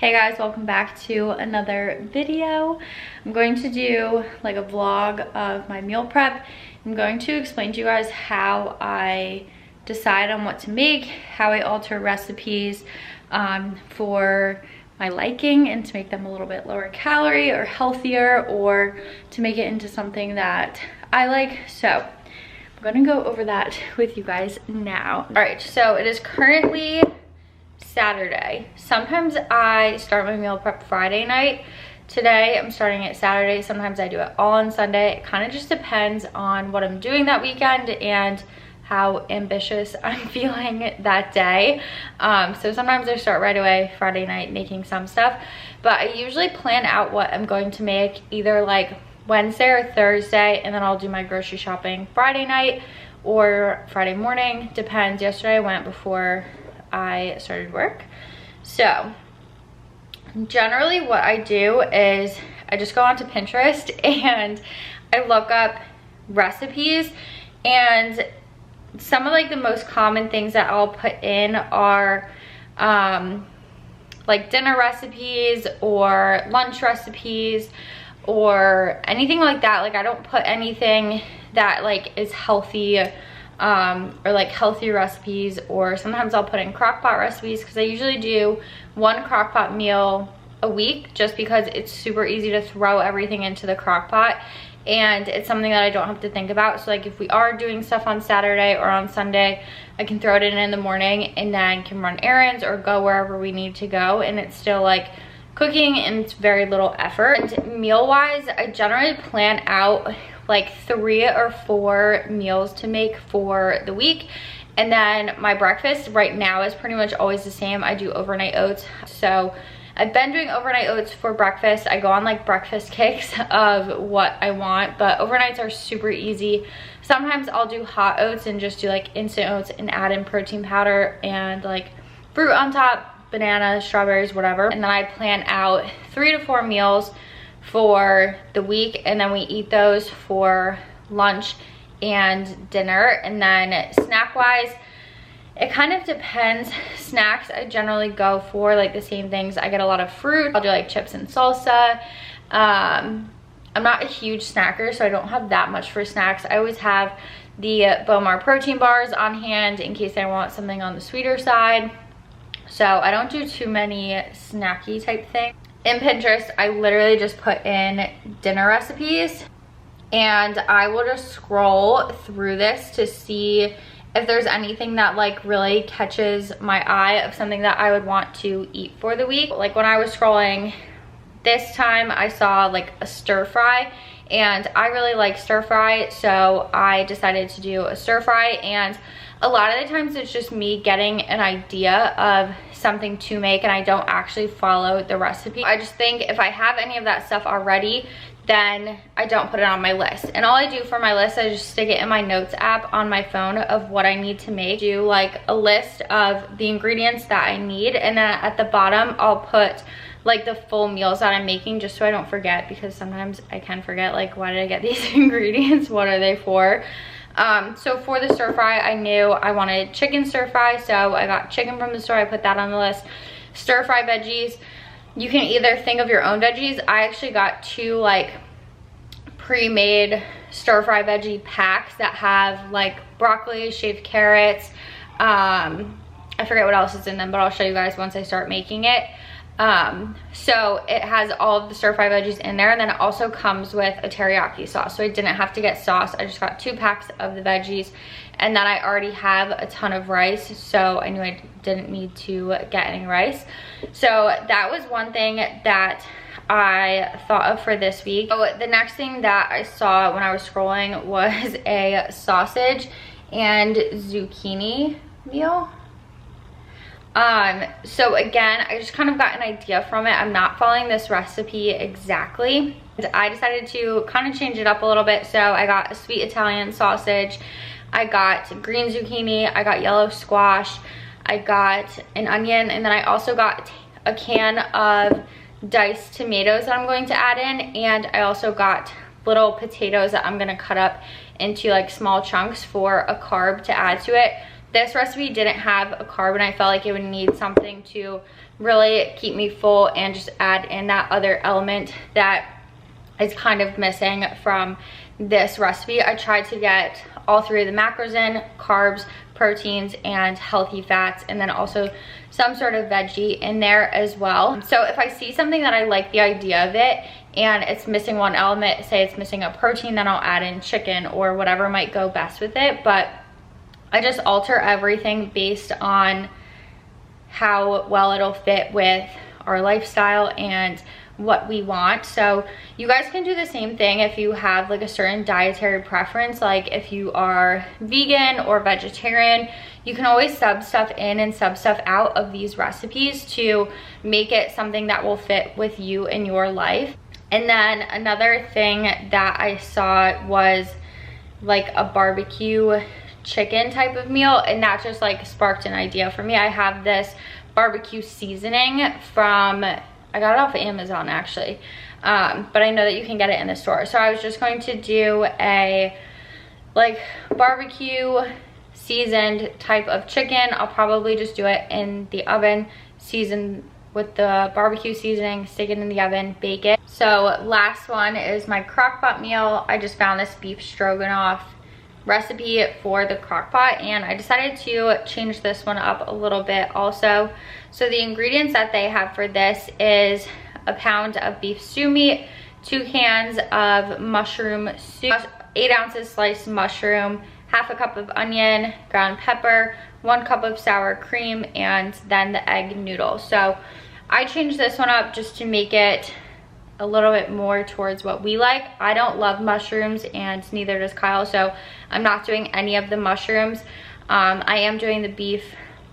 Hey guys, welcome back to another video. I'm going to do like a vlog of my meal prep. I'm going to explain to you guys how I decide on what to make, how I alter recipes for my liking and to make them a little bit lower calorie or healthier, or to make it into something that I like. So I'm gonna go over that with you guys now. All right, so it is currently Saturday. Sometimes I start my meal prep Friday night. Today I'm starting it Saturday. Sometimes I do it all on Sunday. It kind of just depends on what I'm doing that weekend and how ambitious I'm feeling that day. So sometimes I start right away Friday night making some stuff, but I usually plan out what I'm going to make either like Wednesday or Thursday, and then I'll do my grocery shopping Friday night or Friday morning. Depends. Yesterday I went before I started work. So generally what I do is I just go onto Pinterest and I look up recipes, and some of like the most common things that I'll put in are like dinner recipes or lunch recipes or anything like that. Like I don't put anything that like is healthy or like healthy recipes, or sometimes I'll put in crockpot recipes because I usually do one crockpot meal a week just because it's super easy to throw everything into the crockpot and it's something that I don't have to think about. So like if we are doing stuff on Saturday or on Sunday, I can throw it in the morning and then can run errands or go wherever we need to go, and it's still like cooking and it's very little effort. And meal wise, I generally plan out like 3 or 4 meals to make for the week, and then my breakfast right now is pretty much always the same. I do overnight oats. So I've been doing overnight oats for breakfast. I go on like breakfast kicks of what I want, but overnights are super easy. Sometimes I'll do hot oats and just do like instant oats and add in protein powder and like fruit on top, bananas, strawberries, whatever. And then I plan out 3 to 4 meals for the week, and then we eat those for lunch and dinner. And then snack wise, it kind of depends. Snacks, I generally go for like the same things. I get a lot of fruit. I'll do like chips and salsa. I'm not a huge snacker, so I don't have that much for snacks. I always have the BOWMAR protein bars on hand in case I want something on the sweeter side. So I don't do too many snacky type things. In Pinterest, I literally just put in dinner recipes, and I will just scroll through this to see if there's anything that like really catches my eye of something that I would want to eat for the week. Like when I was scrolling this time, I saw like a stir fry, and I really like stir fry, so I decided to do a stir fry. And a lot of the times it's just me getting an idea of something to make, and I don't actually follow the recipe. I just think if I have any of that stuff already, then I don't put it on my list. And all I do for my list, I just stick it in my notes app on my phone of what I need to make. Do like a list of the ingredients that I need, and then at the bottom I'll put like the full meals that I'm making, just so I don't forget, because sometimes I can forget like, why did I get these ingredients, what are they for? So for the stir fry, I knew I wanted chicken stir fry, so I got chicken from the store. I put that on the list. Stir fry veggies, you can either think of your own veggies. I actually got 2 like pre-made stir fry veggie packs that have like broccoli, shaved carrots, I forget what else is in them, but I'll show you guys once I start making it. So it has all of the stir fry veggies in there, and then it also comes with a teriyaki sauce, so I didn't have to get sauce. I just got 2 packs of the veggies, and then I already have a ton of rice, so I knew I didn't need to get any rice. So that was one thing that I thought of for this week. So the next thing that I saw when I was scrolling was a sausage and zucchini meal. So again, I just kind of got an idea from it. I'm not following this recipe exactly. I decided to kind of change it up a little bit. So I got a sweet Italian sausage, I got green zucchini, I got yellow squash, I got an onion, and then I also got a can of diced tomatoes that I'm going to add in, and I also got little potatoes that I'm gonna cut up into like small chunks for a carb to add to it. This recipe didn't have a carb, and I felt like it would need something to really keep me full and just add in that other element that is kind of missing from this recipe. I tried to get all three of the macros in: carbs, proteins, and healthy fats, and then also some sort of veggie in there as well. So if I see something that I like the idea of it and it's missing one element, say it's missing a protein, then I'll add in chicken or whatever might go best with it. But I just alter everything based on how well it'll fit with our lifestyle and what we want. So you guys can do the same thing if you have like a certain dietary preference. Like if you are vegan or vegetarian, you can always sub stuff in and sub stuff out of these recipes to make it something that will fit with you in your life. And then another thing that I saw was like a barbecue chicken type of meal, and that just like sparked an idea for me. I have this barbecue seasoning from, I got it off of Amazon actually, but I know that you can get it in the store. So I was just going to do a like barbecue seasoned type of chicken. I'll probably just do it in the oven, season with the barbecue seasoning, stick it in the oven, bake it. So last one is my crock pot meal. I just found this beef stroganoff recipe for the crock pot, and I decided to change this one up a little bit also. So the ingredients that they have for this is a pound of beef stew meat, 2 cans of mushroom soup, 8 ounces sliced mushroom, half a cup of onion, ground pepper, 1 cup of sour cream, and then the egg noodle. So I changed this one up just to make it a little bit more towards what we like. I don't love mushrooms, and neither does Kyle, so I'm not doing any of the mushrooms. I am doing the beef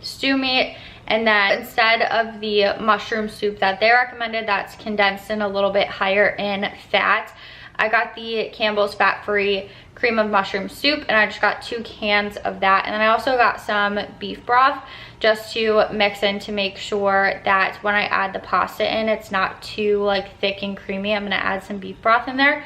stew meat, and then instead of the mushroom soup that they recommended that's condensed and a little bit higher in fat, I got the Campbell's fat-free cream of mushroom soup, and I just got 2 cans of that. And then I also got some beef broth just to mix in to make sure that when I add the pasta in, it's not too like thick and creamy. I'm gonna add some beef broth in there.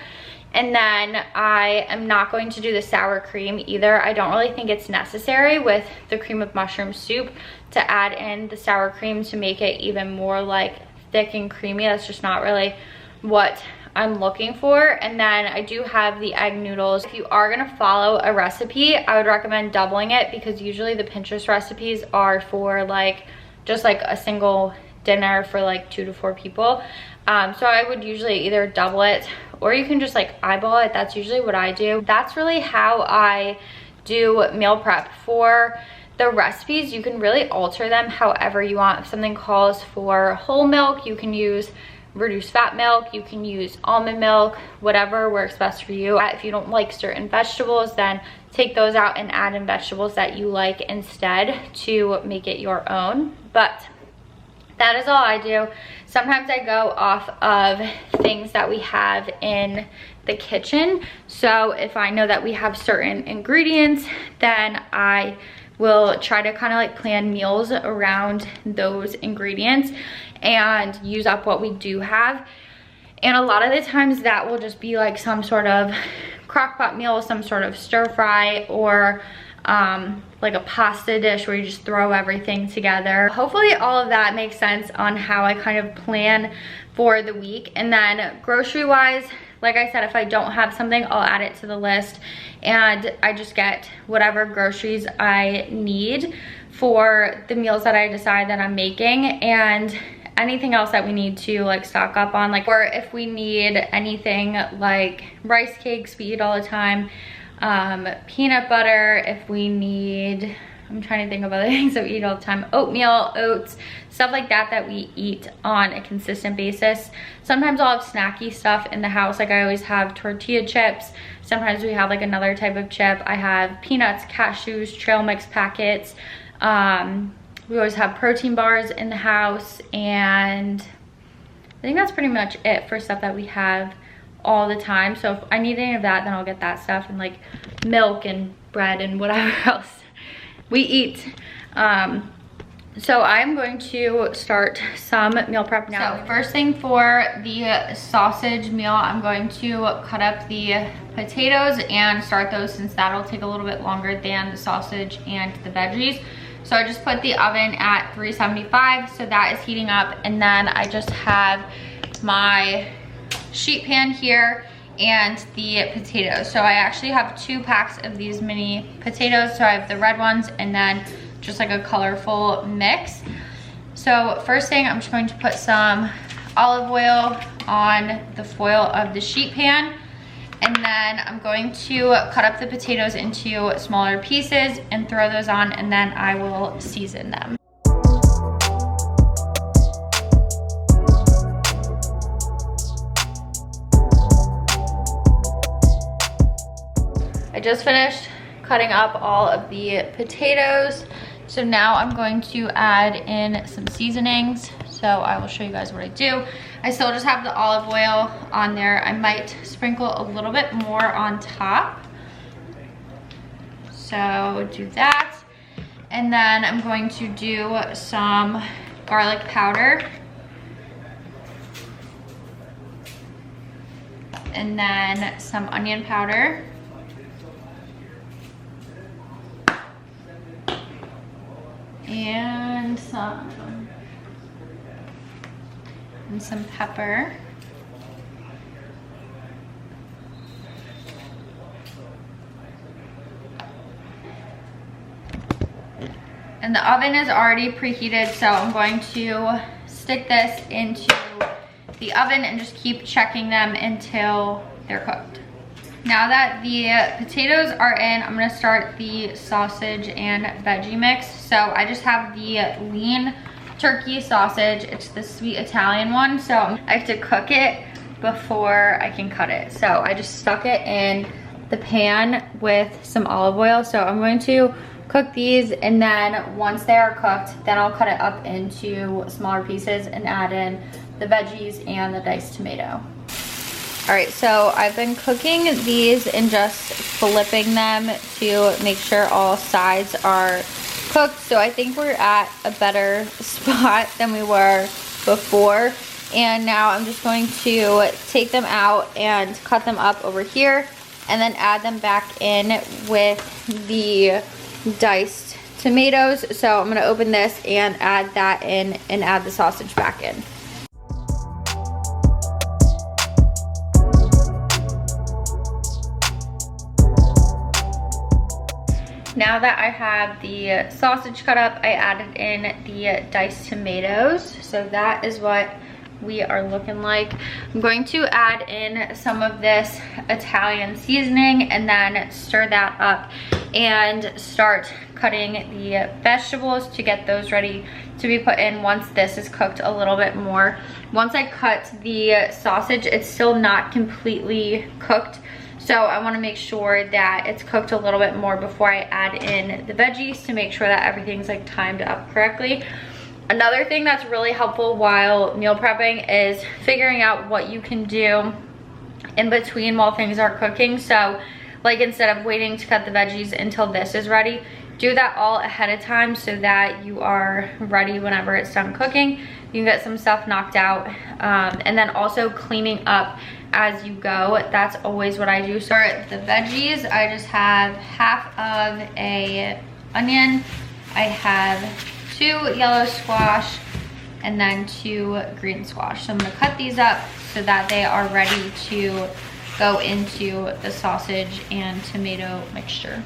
And then I am not going to do the sour cream either. I don't really think it's necessary with the cream of mushroom soup to add in the sour cream to make it even more like thick and creamy. That's just not really what I'm looking for. And then I do have the egg noodles. If you are gonna follow a recipe, I would recommend doubling it, because usually the Pinterest recipes are for like just like a single dinner for like 2 to 4 people. So I would usually either double it, or you can just like eyeball it. That's usually what I do. That's really how I do meal prep. For the recipes, you can really alter them however you want. If something calls for whole milk, you can use reduced fat milk, you can use almond milk, whatever works best for you. If you don't like certain vegetables, then take those out and add in vegetables that you like instead to make it your own. But that is all I do. Sometimes I go off of things that we have in the kitchen. So if I know that we have certain ingredients, then I will try to kind of like plan meals around those ingredients and use up what we do have. And a lot of the times that will just be like some sort of crock pot meal, some sort of stir fry, or like a pasta dish where you just throw everything together. Hopefully all of that makes sense on how I kind of plan for the week. And then grocery wise, like I said, if I don't have something, I'll add it to the list, and I just get whatever groceries I need for the meals that I decide that I'm making, and anything else that we need to like stock up on, like, or if we need anything like rice cakes we eat all the time, peanut butter, if we need, I'm trying to think of other things that we eat all the time, oatmeal, oats, stuff like that that we eat on a consistent basis. Sometimes I'll have snacky stuff in the house, like I always have tortilla chips. Sometimes we have like another type of chip. I have peanuts, cashews, trail mix packets. We always have protein bars in the house, and I think that's pretty much it for stuff that we have all the time. So if I need any of that, then I'll get that stuff, and like milk and bread and whatever else we eat. So I'm going to start some meal prep now. So first thing for the sausage meal, I'm going to cut up the potatoes and start those since that'll take a little bit longer than the sausage and the veggies. So I just put the oven at 375, so that is heating up, and then I just have my sheet pan here and the potatoes. So I actually have 2 packs of these mini potatoes. So I have the red ones and then just like a colorful mix. So first thing, I'm just going to put some olive oil on the foil of the sheet pan, and then I'm going to cut up the potatoes into smaller pieces and throw those on, and then I will season them. I just finished cutting up all of the potatoes. So now I'm going to add in some seasonings. So I will show you guys what I do. I still just have the olive oil on there. I might sprinkle a little bit more on top. So do that. And then I'm going to do some garlic powder. And then some onion powder. And some pepper. And the oven is already preheated, so I'm going to stick this into the oven and just keep checking them until they're cooked. Now that the potatoes are in, I'm gonna start the sausage and veggie mix. So I just have the lean turkey sausage. It's the sweet Italian one. So I have to cook it before I can cut it. So I just stuck it in the pan with some olive oil. So I'm going to cook these, and then once they are cooked, then I'll cut it up into smaller pieces and add in the veggies and the diced tomato. All right, so I've been cooking these and just flipping them to make sure all sides are cooked. So I think we're at a better spot than we were before. And now I'm just going to take them out and cut them up over here, and then add them back in with the diced tomatoes. So I'm gonna open this and add that in and add the sausage back in. Now that I have the sausage cut up, I added in the diced tomatoes. So that is what we are looking like. I'm going to add in some of this Italian seasoning and then stir that up and start cutting the vegetables to get those ready to be put in once this is cooked a little bit more. Once I cut the sausage, it's still not completely cooked. So I want to make sure that it's cooked a little bit more before I add in the veggies to make sure that everything's like timed up correctly. Another thing that's really helpful while meal prepping is figuring out what you can do in between while things are cooking. So like instead of waiting to cut the veggies until this is ready, do that all ahead of time so that you are ready whenever it's done cooking. You can get some stuff knocked out, and then also cleaning up as you go. That's always what I do. So for the veggies, I just have half of a onion. I have 2 yellow squash and then 2 green squash. So I'm gonna cut these up so that they are ready to go into the sausage and tomato mixture.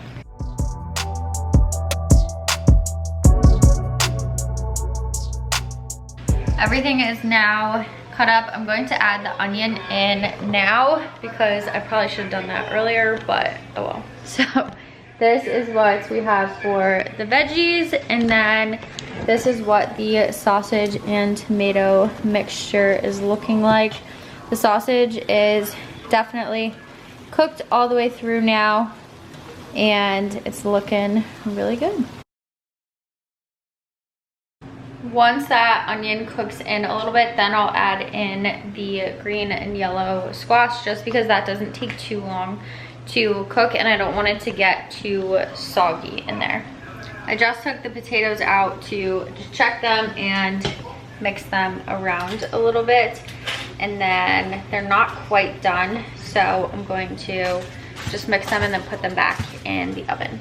Everything is now cut up. I'm going to add the onion in now because I probably should have done that earlier, but oh well. So this is what we have for the veggies, and then this is what the sausage and tomato mixture is looking like. The sausage is definitely cooked all the way through now, and it's looking really good. Once that onion cooks in a little bit, then I'll add in the green and yellow squash, just because that doesn't take too long to cook and I don't want it to get too soggy in there. I just took the potatoes out to just check them and mix them around a little bit. And then they're not quite done, so I'm going to just mix them and then put them back in the oven.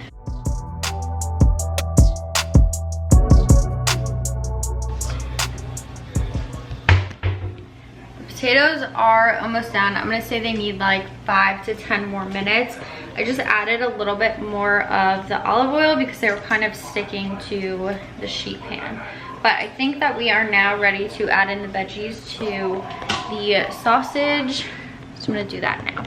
Potatoes are almost done. I'm gonna say they need like 5 to 10 more minutes. I just added a little bit more of the olive oil because they were kind of sticking to the sheet pan. But I think that we are now ready to add in the veggies to the sausage. So I'm gonna do that now.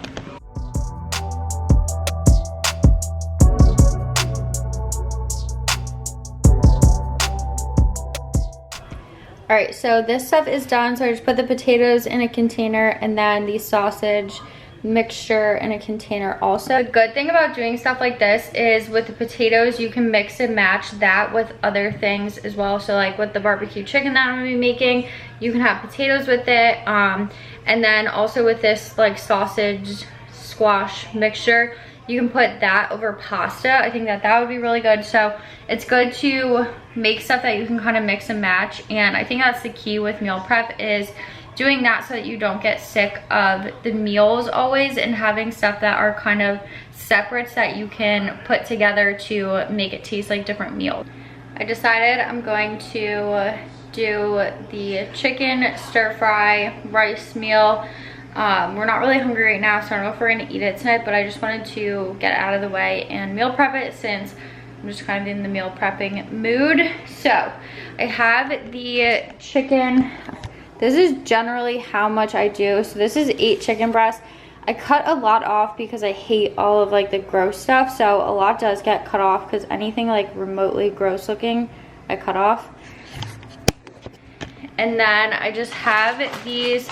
All right, so this stuff is done. So I just put the potatoes in a container and then the sausage mixture in a container also. The good thing about doing stuff like this is with the potatoes, you can mix and match that with other things as well. So like with the barbecue chicken that I'm gonna be making, you can have potatoes with it. And then also with this like sausage squash mixture, you can put that over pasta. I think that that would be really good. So it's good to make stuff that you can kind of mix and match. And I think that's the key with meal prep, is doing that so that you don't get sick of the meals always, and having stuff that are kind of separates that you can put together to make it taste like different meals. I decided I'm going to do the chicken stir fry rice meal. We're not really hungry right now, so I don't know if we're gonna eat it tonight, but I just wanted to get it out of the way and meal prep it, since I'm just kind of in the meal prepping mood. So I have the chicken. This is generally how much I do. So this is 8 chicken breasts. I cut a lot off because I hate all of like the gross stuff. So a lot does get cut off, because anything like remotely gross looking, I cut off. And then I just have these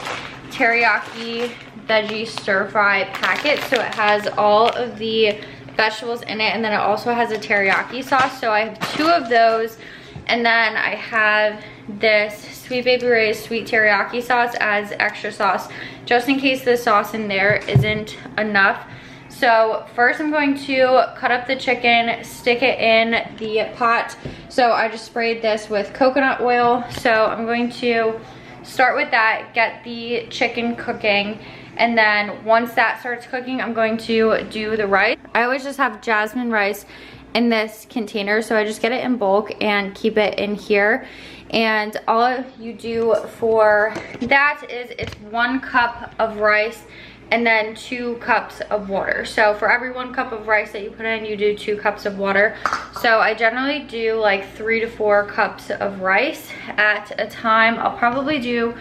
teriyaki veggie stir fry packets. So it has all of the vegetables in it, and then it also has a teriyaki sauce. So I have 2 of those, and then I have this Sweet Baby Ray's sweet teriyaki sauce as extra sauce, just in case the sauce in there isn't enough. So first I'm going to cut up the chicken, stick it in the pot. So I just sprayed this with coconut oil. So I'm going to start with that, get the chicken cooking, and then once that starts cooking, I'm going to do the rice. I always just have jasmine rice in this container, so I just get it in bulk and keep it in here. And all you do for that is it's 1 cup of rice and then 2 cups of water. So for every 1 cup of rice that you put in, you do 2 cups of water. So I generally do like 3 to 4 cups of rice at a time. I'll probably do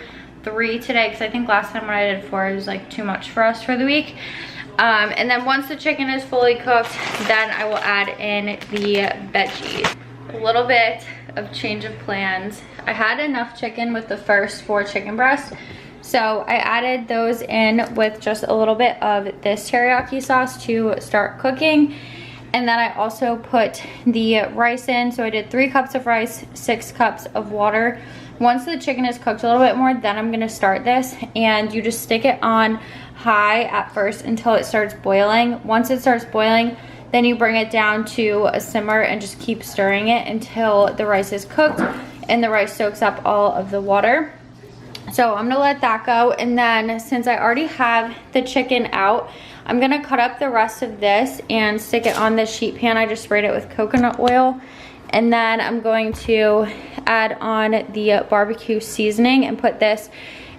3 today, because I think last time when I did 4, it was like too much for us for the week. And then once the chicken is fully cooked, then I will add in the veggies. A little bit of change of plans. I had enough chicken with the first 4 chicken breasts, so I added those in with just a little bit of this teriyaki sauce to start cooking. And then I also put the rice in. So I did 3 cups of rice, 6 cups of water. Once the chicken is cooked a little bit more, then I'm gonna start this, and you just stick it on high at first until it starts boiling. Once it starts boiling, then you bring it down to a simmer and just keep stirring it until the rice is cooked and the rice soaks up all of the water. So I'm gonna let that go, and then since I already have the chicken out, I'm gonna cut up the rest of this and stick it on this sheet pan. I just sprayed it with coconut oil, and then I'm going to add on the barbecue seasoning and put this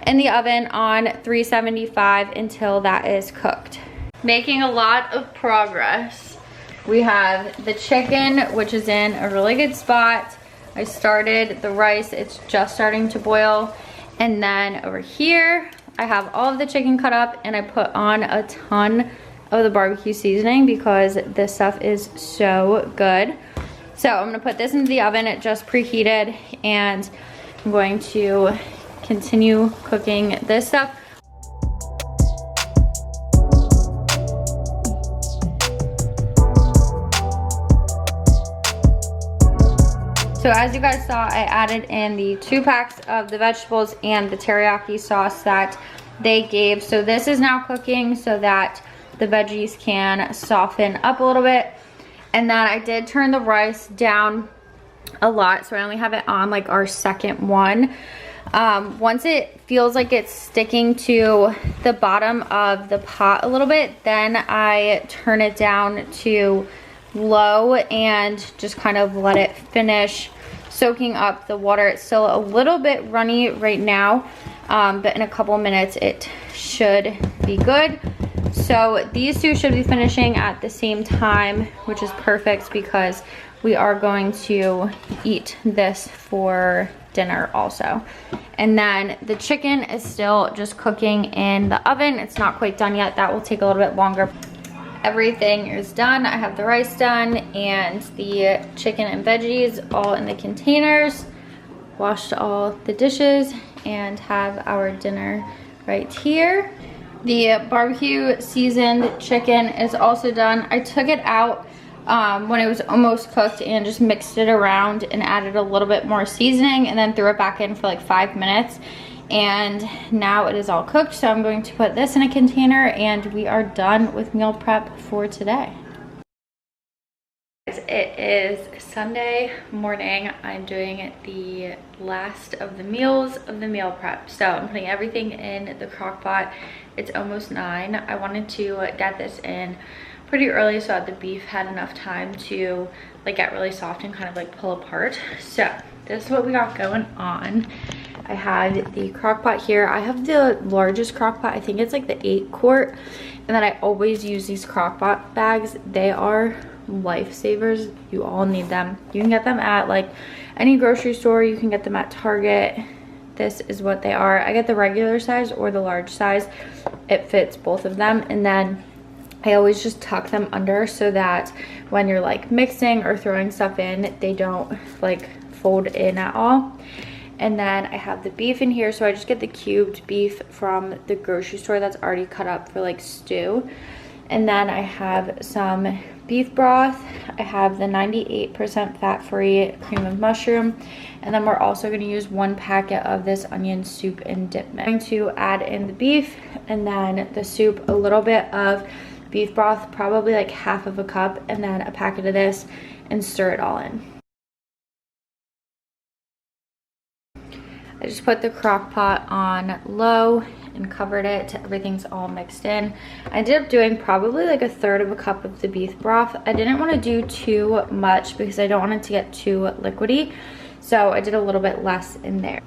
in the oven on 375 until that is cooked. Making a lot of progress. We have the chicken, which is in a really good spot. I started the rice, it's just starting to boil. And then over here, I have all of the chicken cut up, and I put on a ton of the barbecue seasoning because this stuff is so good. So I'm gonna put this into the oven, it just preheated, and I'm going to continue cooking this stuff. So as you guys saw, I added in the 2 packs of the vegetables and the teriyaki sauce that they gave. So this is now cooking so that the veggies can soften up a little bit. And then I did turn the rice down a lot, so I only have it on like our second one. Once it feels like it's sticking to the bottom of the pot a little bit, then I turn it down to low and just kind of let it finish soaking up the water. It's still a little bit runny right now, but in a couple minutes it should be good. So these two should be finishing at the same time, which is perfect because we are going to eat this for dinner also. And then the chicken is still just cooking in the oven. It's not quite done yet. That will take a little bit longer. Everything is done. I have the rice done and the chicken and veggies all in the containers. Washed all the dishes and have our dinner right here. The barbecue seasoned chicken is also done. I took it out when it was almost cooked and just mixed it around and added a little bit more seasoning and then threw it back in for like 5 minutes. And now it is all cooked, so I'm going to put this in a container and we are done with meal prep for today. It is Sunday morning. I'm doing the last of the meals of the meal prep. So I'm putting everything in the crock pot. It's almost 9. I wanted to get this in pretty early so that the beef had enough time to like get really soft and kind of like pull apart. So this is what we got going on. I have the crock pot here. I have the largest crock pot. I think it's like the 8-quart. And then I always use these crock pot bags. They are lifesavers. You all need them. You can get them at like any grocery store. You can get them at Target. This is what they are. I get the regular size or the large size. It fits both of them. And then I always just tuck them under so that when you're like mixing or throwing stuff in, they don't like fold in at all. And then I have the beef in here, so I just get the cubed beef from the grocery store that's already cut up for like stew. And then I have some beef broth. I have the 98% fat-free cream of mushroom. And then we're also going to use 1 packet of this onion soup and dip mix. I'm going to add in the beef and then the soup, a little bit of beef broth, probably like half of a cup, and then a packet of this, and stir it all in. I just put the crock pot on low and covered it. Everything's all mixed in. I ended up doing probably like 1/3 of a cup of the beef broth. I didn't want to do too much because I don't want it to get too liquidy. So I did a little bit less in there.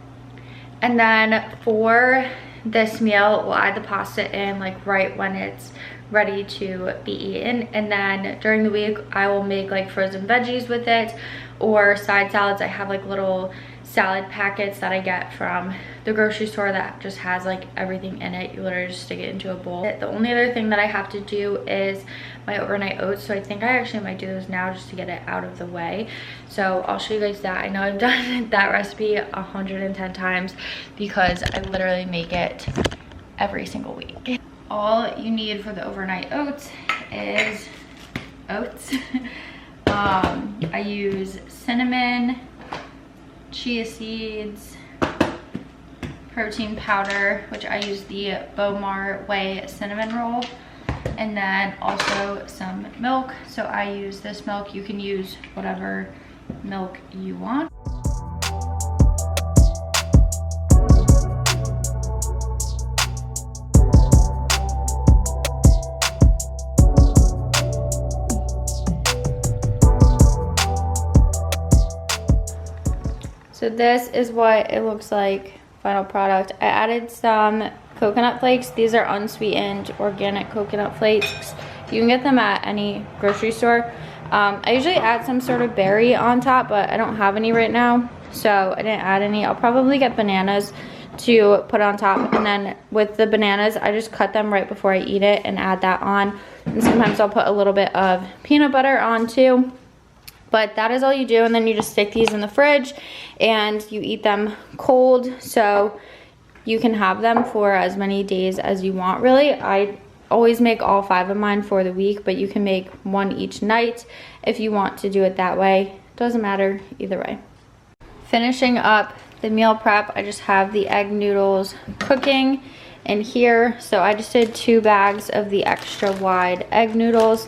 And then for this meal, we'll add the pasta in like right when it's ready to be eaten. And then during the week, I will make like frozen veggies with it or side salads. I have like little salad packets that I get from the grocery store that just has like everything in it. You literally just stick it into a bowl. The only other thing that I have to do is my overnight oats, so I think I actually might do those now just to get it out of the way. So I'll show you guys that. I know I've done that recipe 110 times because I literally make it every single week. All you need for the overnight oats is oats. I use cinnamon, chia seeds, protein powder, which I use the BOWMAR whey cinnamon roll, and then also some milk. So I use this milk. You can use whatever milk you want. So this is what it looks like, final product. I added some coconut flakes. These are unsweetened organic coconut flakes. You can get them at any grocery store. I usually add some sort of berry on top, but I don't have any right now, so I didn't add any. I'll probably get bananas to put on top, and then with the bananas, I just cut them right before I eat it and add that on. And sometimes I'll put a little bit of peanut butter on too. But that is all you do, and then you just stick these in the fridge and you eat them cold, so you can have them for as many days as you want, really. I always make all 5 of mine for the week, but you can make 1 each night if you want to do it that way. Doesn't matter either way. Finishing up the meal prep, I just have the egg noodles cooking in here. So I just did 2 bags of the extra wide egg noodles.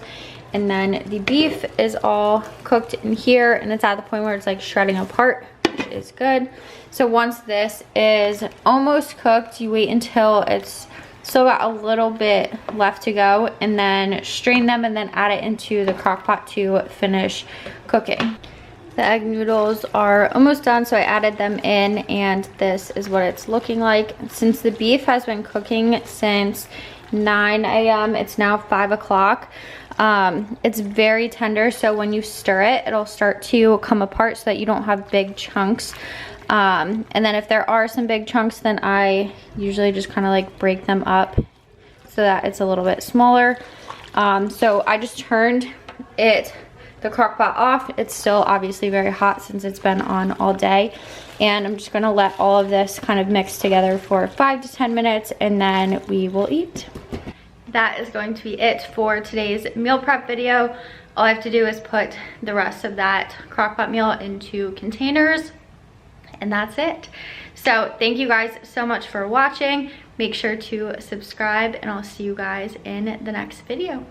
And then the beef is all cooked in here, and it's at the point where it's like shredding apart, which is good. So once this is almost cooked, you wait until it's still got a little bit left to go, and then strain them and then add it into the crock pot to finish cooking. The egg noodles are almost done, so I added them in, and this is what it's looking like. Since the beef has been cooking since 9 a.m., it's now 5 o'clock. It's very tender, so when you stir it, it'll start to come apart so that you don't have big chunks. And then if there are some big chunks, then I usually just kind of like break them up so that it's a little bit smaller. So I just turned the crock pot off. It's still obviously very hot since it's been on all day, and I'm just gonna let all of this kind of mix together for 5 to 10 minutes, and then we will eat. That is going to be it for today's meal prep video. All I have to do is put the rest of that crock pot meal into containers, and that's it. So thank you guys so much for watching. Make sure to subscribe, and I'll see you guys in the next video.